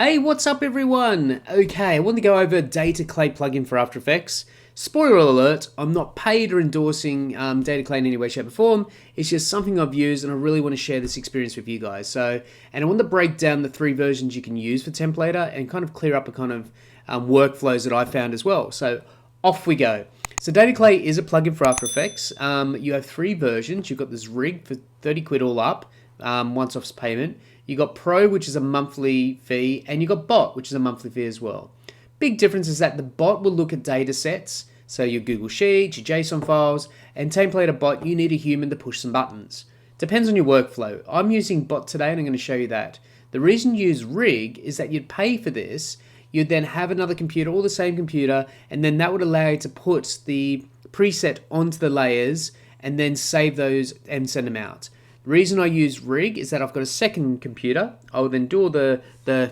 Hey, what's up everyone? Okay, I want to go over Dataclay plugin for After Effects. Spoiler alert, I'm not paid or endorsing Dataclay in any way, shape or form. It's just something I've used and I really want to share this experience with you guys. And I want to break down the 3 versions you can use for Templator and kind of clear up a kind of workflows that I found as well. So off we go. So Dataclay is a plugin for After Effects. You have 3 versions. You've got this rig for 30 quid all up, once off payment. You got Pro, which is a monthly fee, and you got Bot, which is a monthly fee as well. Big difference is that the Bot will look at data sets, so your Google Sheets, your JSON files, and Templator Bot, you need a human to push some buttons. Depends on your workflow. I'm using Bot today, and I'm going to show you that. The reason you use Rig is that you'd pay for this, you'd then have another computer, or the same computer, and then that would allow you to put the preset onto the layers, and then save those and send them out. The reason I use Rig is that I've got a second computer. I will then do all the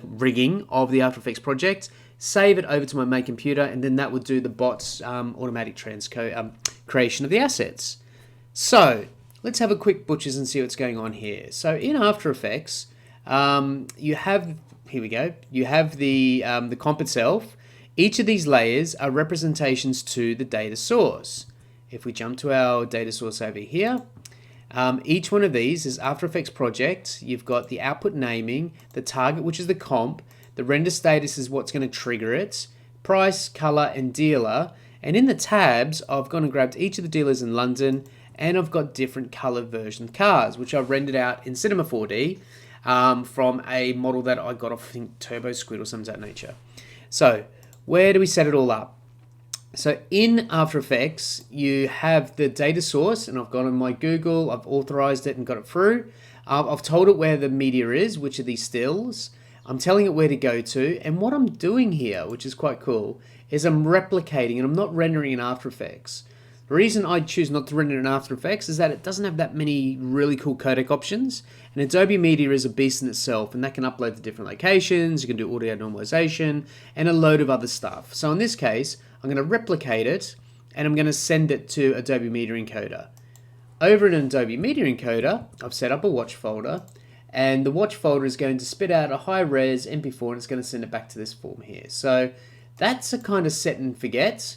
rigging of the After Effects project, save it over to my main computer, and then that would do the bot's automatic creation of the assets. So let's have a quick butchers and see what's going on here. So in After Effects, you have, here we go, you have the comp itself. Each of these layers are representations to the data source. If we jump to our data source over here, each one of these is After Effects project. You've got the output naming, the target, which is the comp, the render status is what's going to trigger it, price, color, and dealer. And in the tabs, I've gone and grabbed each of the dealers in London, and I've got different color version cars, which I've rendered out in Cinema 4D from a model that I got off, I think, Turbo Squid or something of that nature. So where do we set it all up? So in After Effects, you have the data source, and I've gone on my Google, I've authorized it and got it through. I've told it where the media is, which are these stills. I'm telling it where to go to, and what I'm doing here, which is quite cool, is I'm replicating, and I'm not rendering in After Effects. The reason I choose not to render in After Effects is that it doesn't have that many really cool codec options, and Adobe Media is a beast in itself, and that can upload to different locations, you can do audio normalization, and a load of other stuff. So in this case, I'm going to replicate it, and I'm going to send it to Adobe Media Encoder. Over in Adobe Media Encoder, I've set up a watch folder, and the watch folder is going to spit out a high-res MP4, and it's going to send it back to this form here. So that's a kind of set and forget.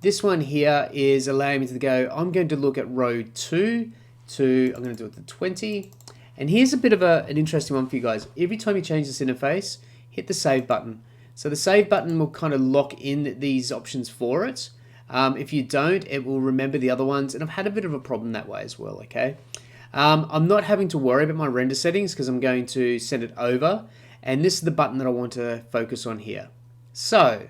This one here is allowing me to go, I'm going to look at row 2 to, I'm going to do it to 20. And here's a bit of an interesting one for you guys. Every time you change this interface, hit the save button. So the save button will kind of lock in these options for it. If you don't, it will remember the other ones. And I've had a bit of a problem that way as well, okay? I'm not having to worry about my render settings because I'm going to send it over. And this is the button that I want to focus on here. So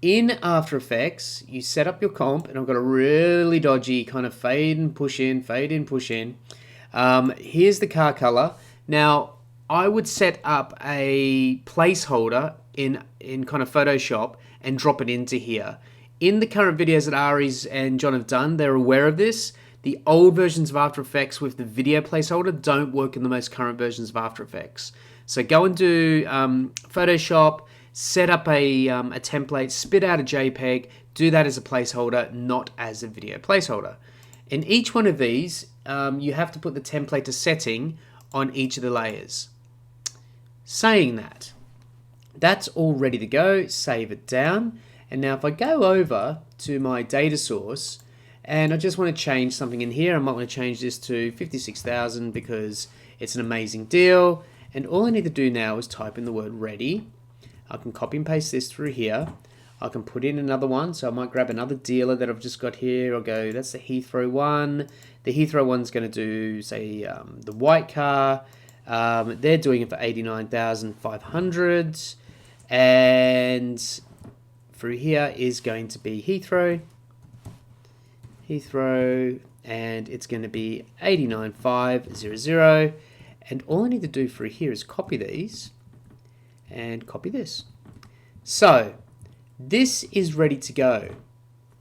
in After Effects, you set up your comp, and I've got a really dodgy kind of fade and push in, fade in, push in. Here's the car color. Now, I would set up a placeholder in kind of Photoshop and drop it into here. In the current videos that Ari's and John have done, they're aware of this. The old versions of After Effects with the video placeholder don't work in the most current versions of After Effects. So go and do Photoshop, set up a template, spit out a JPEG, do that as a placeholder, not as a video placeholder. In each one of these, you have to put the template to setting on each of the layers. Saying that, that's all ready to go. Save it down. And now if I go over to my data source, and I just want to change something in here, I might want to change this to 56,000 because it's an amazing deal. And all I need to do now is type in the word ready. I can copy and paste this through here. I can put in another one, so I might grab another dealer that I've just got here. I'll go, that's the Heathrow one. The Heathrow one's going to do, say, the white car. They're doing it for 89,500. And through here is going to be Heathrow, and it's going to be 89,500. And all I need to do through here is copy these and copy this. So this is ready to go.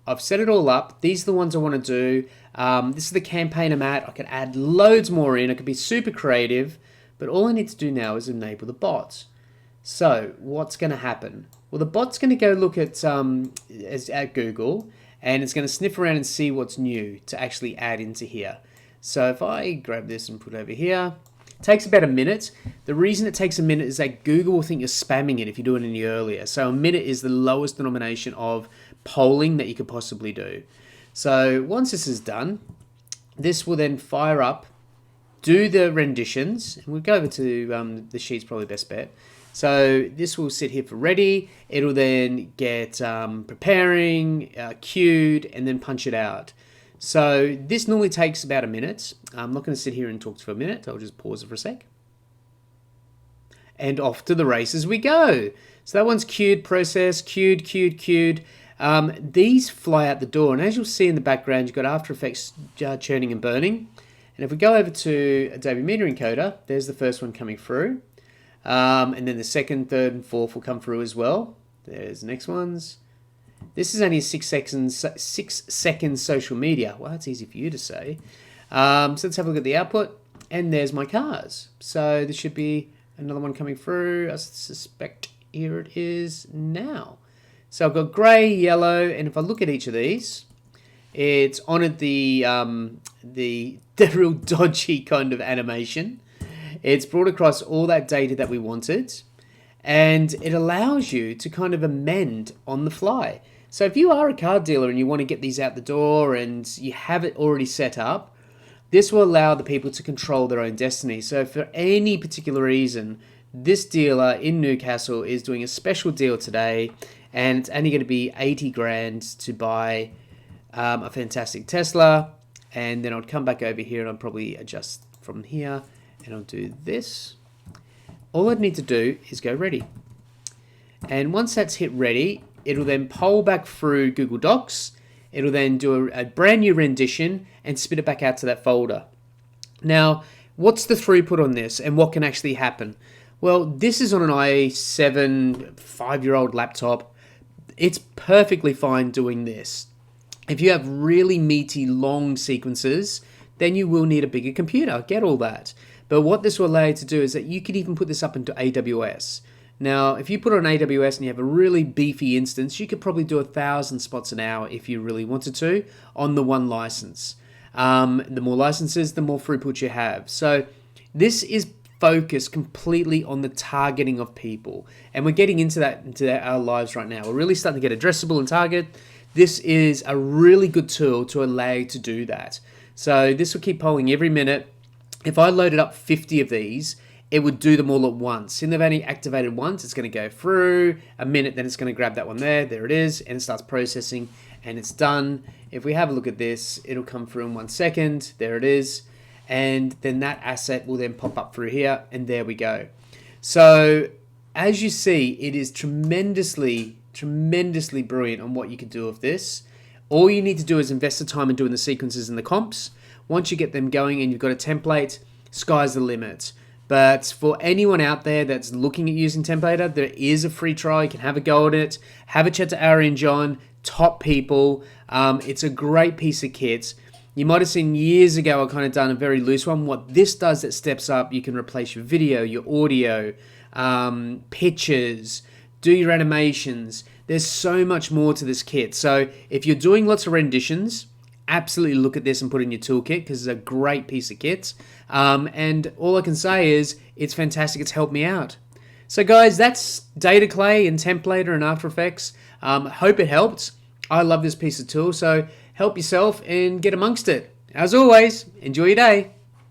I've set it all up. These are the ones I want to do. This is the campaign I'm at. I can add loads more in. I could be super creative, but all I need to do now is enable the bots. So what's going to happen? Well, the bot's going to go look at Google, and it's going to sniff around and see what's new to actually add into here. So if I grab this and put it over here, It takes about a minute. The reason it takes a minute is that Google will think you're spamming it if you do it any earlier. So a minute is the lowest denomination of polling that you could possibly do. So once this is done, this will then fire up, do the renditions, and we'll go over to the sheet's probably best bet. So this will sit here for ready. It'll then get preparing, queued, and then punch it out. So this normally takes about a minute. I'm not going to sit here and talk for a minute. I'll just pause it for a sec. And off to the races we go. So that one's queued, processed, queued. These fly out the door. And as you'll see in the background, you've got After Effects churning and burning. And if we go over to Adobe Media Encoder, there's the first one coming through. And then the second, third, and fourth will come through as well. There's the next ones. This is only 6 seconds social media. Well, that's easy for you to say. So let's have a look at the output. And there's my cars. So there should be another one coming through. I suspect here it is now. So I've got grey, yellow, and if I look at each of these, it's honoured the real dodgy kind of animation. It's brought across all that data that we wanted, and it allows you to kind of amend on the fly. So if you are a car dealer and you want to get these out the door and you have it already set up, this will allow the people to control their own destiny. So for any particular reason, this dealer in Newcastle is doing a special deal today, and it's only going to be 80 grand to buy a fantastic Tesla. And then I'll come back over here and I'll probably adjust from here, and I'll do this. All I'd need to do is go ready. And once that's hit ready, it'll then poll back through Google Docs. It'll then do a brand new rendition and spit it back out to that folder. Now, what's the throughput on this and what can actually happen? Well, this is on an i7 5-year-old laptop. It's perfectly fine doing this. If you have really meaty, long sequences, then you will need a bigger computer. I get all that. But what this will allow you to do is that you could even put this up into AWS. Now, if you put it on AWS and you have a really beefy instance, you could probably do 1,000 spots an hour if you really wanted to on the one license. The more licenses, the more throughput you have. So this is focused completely on the targeting of people. And we're getting into our lives right now. We're really starting to get addressable and target. This is a really good tool to allow you to do that. So this will keep polling every minute. If I loaded up 50 of these, it would do them all at once. And they've only activated once, it's going to go through a minute, then it's going to grab that one there it is, and it starts processing, and it's done. If we have a look at this, it'll come through in 1 second, there it is, and then that asset will then pop up through here, and there we go. So as you see, it is tremendously brilliant on what you can do with this. All you need to do is invest the time in doing the sequences and the comps. Once you get them going and you've got a template, sky's the limit. But for anyone out there that's looking at using Templater, there is a free trial. You can have a go at it. Have a chat to Ari and John, top people. It's a great piece of kit. You might have seen years ago, I kind of done a very loose one. What this does that steps up, you can replace your video, your audio, pictures, do your animations. There's so much more to this kit. So if you're doing lots of renditions, absolutely look at this and put it in your toolkit because it's a great piece of kit. And all I can say is it's fantastic. It's helped me out. So guys, that's Dataclay and Templater and After Effects. Hope it helped. I love this piece of tool. So help yourself and get amongst it. As always, enjoy your day.